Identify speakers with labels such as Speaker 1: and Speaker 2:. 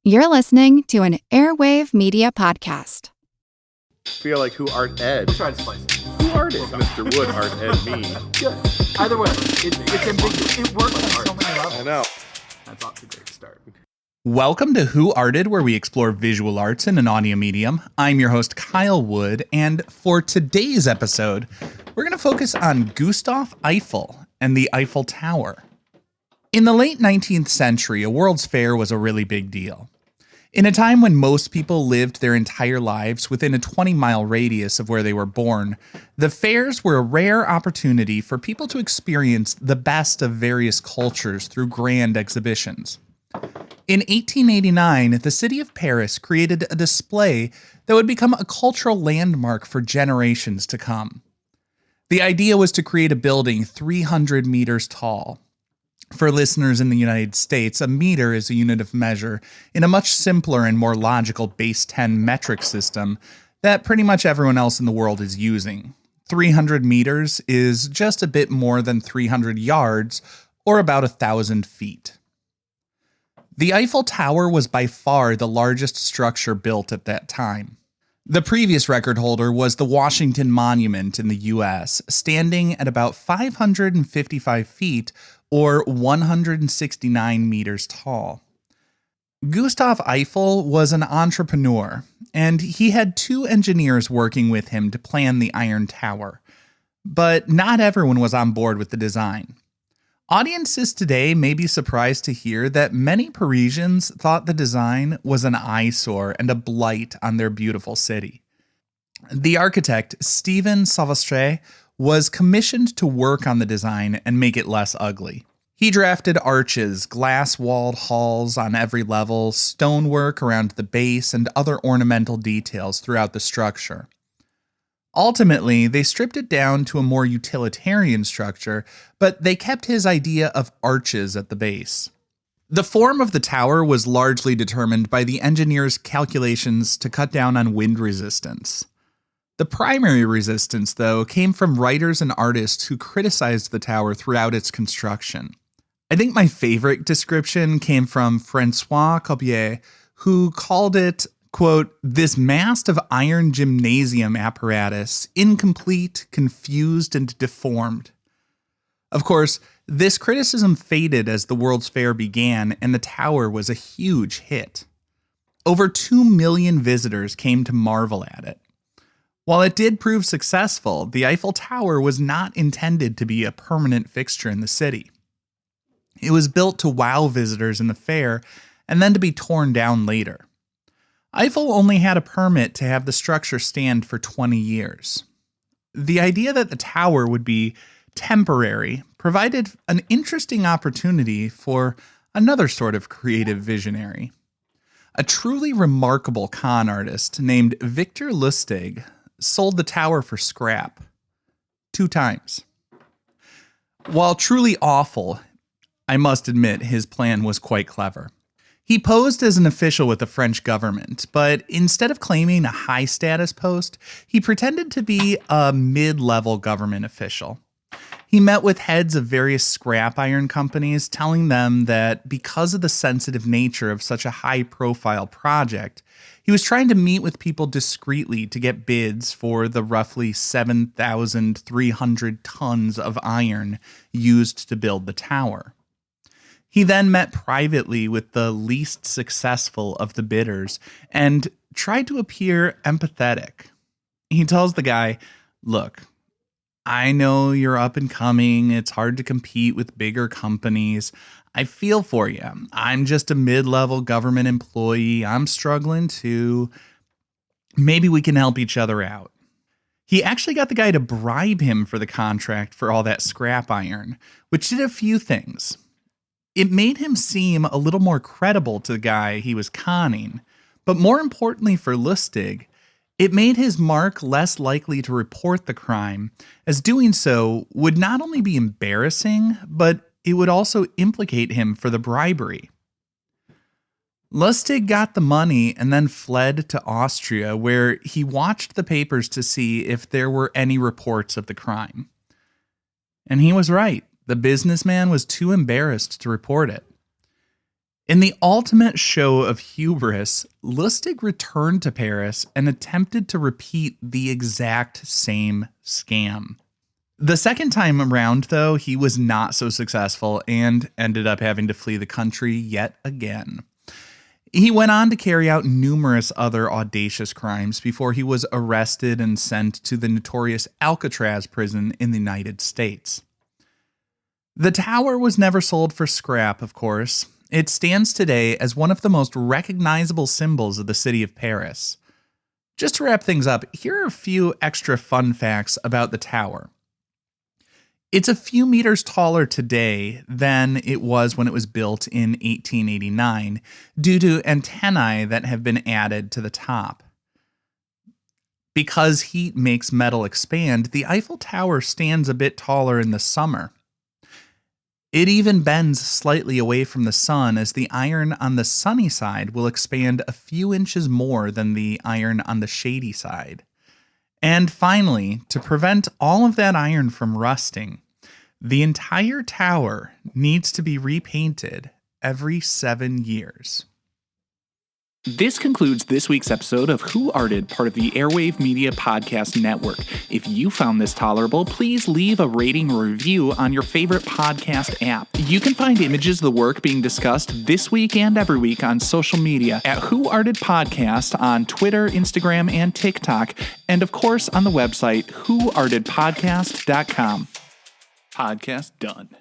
Speaker 1: You're listening to an Airwave Media Podcast.
Speaker 2: Feel like who art Ed?
Speaker 3: We'll try to spice it.
Speaker 2: Who art Ed? Mr. Wood art Ed me.
Speaker 3: Yeah. Either way, it's ambiguous. It works on so many levels.
Speaker 2: I know.
Speaker 3: That's off to a great start.
Speaker 4: Welcome to Who Arted, where we explore visual arts in an audio medium. I'm your host, Kyle Wood, and for today's episode, we're going to focus on Gustave Eiffel and the Eiffel Tower. In the late 19th century, a World's Fair was a really big deal. In a time when most people lived their entire lives within a 20-mile radius of where they were born, the fairs were a rare opportunity for people to experience the best of various cultures through grand exhibitions. In 1889, the city of Paris created a display that would become a cultural landmark for generations to come. The idea was to create a building 300 meters tall. For listeners in the United States, a meter is a unit of measure in a much simpler and more logical base 10 metric system that pretty much everyone else in the world is using. 300 meters is just a bit more than 300 yards, or about 1,000 feet. The Eiffel Tower was by far the largest structure built at that time. The previous record holder was the Washington Monument in the U.S., standing at about 555 feet, or 169 meters tall. Gustave Eiffel was an entrepreneur, and he had two engineers working with him to plan the Iron Tower. But not everyone was on board with the design. Audiences today may be surprised to hear that many Parisians thought the design was an eyesore and a blight on their beautiful city. The architect, Stephen Sauvestre, was commissioned to work on the design and make it less ugly. He drafted arches, glass-walled halls on every level, stonework around the base, and other ornamental details throughout the structure. Ultimately, they stripped it down to a more utilitarian structure, but they kept his idea of arches at the base. The form of the tower was largely determined by the engineers' calculations to cut down on wind resistance. The primary resistance, though, came from writers and artists who criticized the tower throughout its construction. I think my favorite description came from Francois Coppee, who called it, quote, "this mast of iron gymnasium apparatus, incomplete, confused, and deformed." Of course, this criticism faded as the World's Fair began, and the tower was a huge hit. Over 2 million visitors came to marvel at it. While it did prove successful, the Eiffel Tower was not intended to be a permanent fixture in the city. It was built to wow visitors in the fair and then to be torn down later. Eiffel only had a permit to have the structure stand for 20 years. The idea that the tower would be temporary provided an interesting opportunity for another sort of creative visionary. A truly remarkable con artist named Victor Lustig sold the tower for scrap 2 times. While truly awful, I must admit his plan was quite clever. He posed as an official with the French government, but instead of claiming a high-status post, he pretended to be a mid-level government official. He met with heads of various scrap iron companies, telling them that because of the sensitive nature of such a high-profile project, he was trying to meet with people discreetly to get bids for the roughly 7,300 tons of iron used to build the tower. He then met privately with the least successful of the bidders and tried to appear empathetic. He tells the guy, "Look, I know you're up and coming. It's hard to compete with bigger companies. I feel for you. I'm just a mid-level government employee. I'm struggling too. Maybe we can help each other out." He actually got the guy to bribe him for the contract for all that scrap iron, which did a few things. It made him seem a little more credible to the guy he was conning, but more importantly for Lustig, it made his mark less likely to report the crime, as doing so would not only be embarrassing, but it would also implicate him for the bribery. Lustig got the money and then fled to Austria, where he watched the papers to see if there were any reports of the crime. And he was right. The businessman was too embarrassed to report it. In the ultimate show of hubris, Lustig returned to Paris and attempted to repeat the exact same scam. The second time around, though, he was not so successful and ended up having to flee the country yet again. He went on to carry out numerous other audacious crimes before he was arrested and sent to the notorious Alcatraz prison in the United States. The tower was never sold for scrap, of course. It stands today as one of the most recognizable symbols of the city of Paris. Just to wrap things up, here are a few extra fun facts about the tower. It's a few meters taller today than it was when it was built in 1889 due to antennae that have been added to the top. Because heat makes metal expand, the Eiffel Tower stands a bit taller in the summer. It even bends slightly away from the sun, as the iron on the sunny side will expand a few inches more than the iron on the shady side. And finally, to prevent all of that iron from rusting, the entire tower needs to be repainted every 7 years.
Speaker 5: This concludes this week's episode of Who Arted, part of the Airwave Media Podcast Network. If you found this tolerable, please leave a rating or review on your favorite podcast app. You can find images of the work being discussed this week and every week on social media at Who Arted Podcast on Twitter, Instagram, and TikTok, and of course on the website whoartedpodcast.com. Podcast done.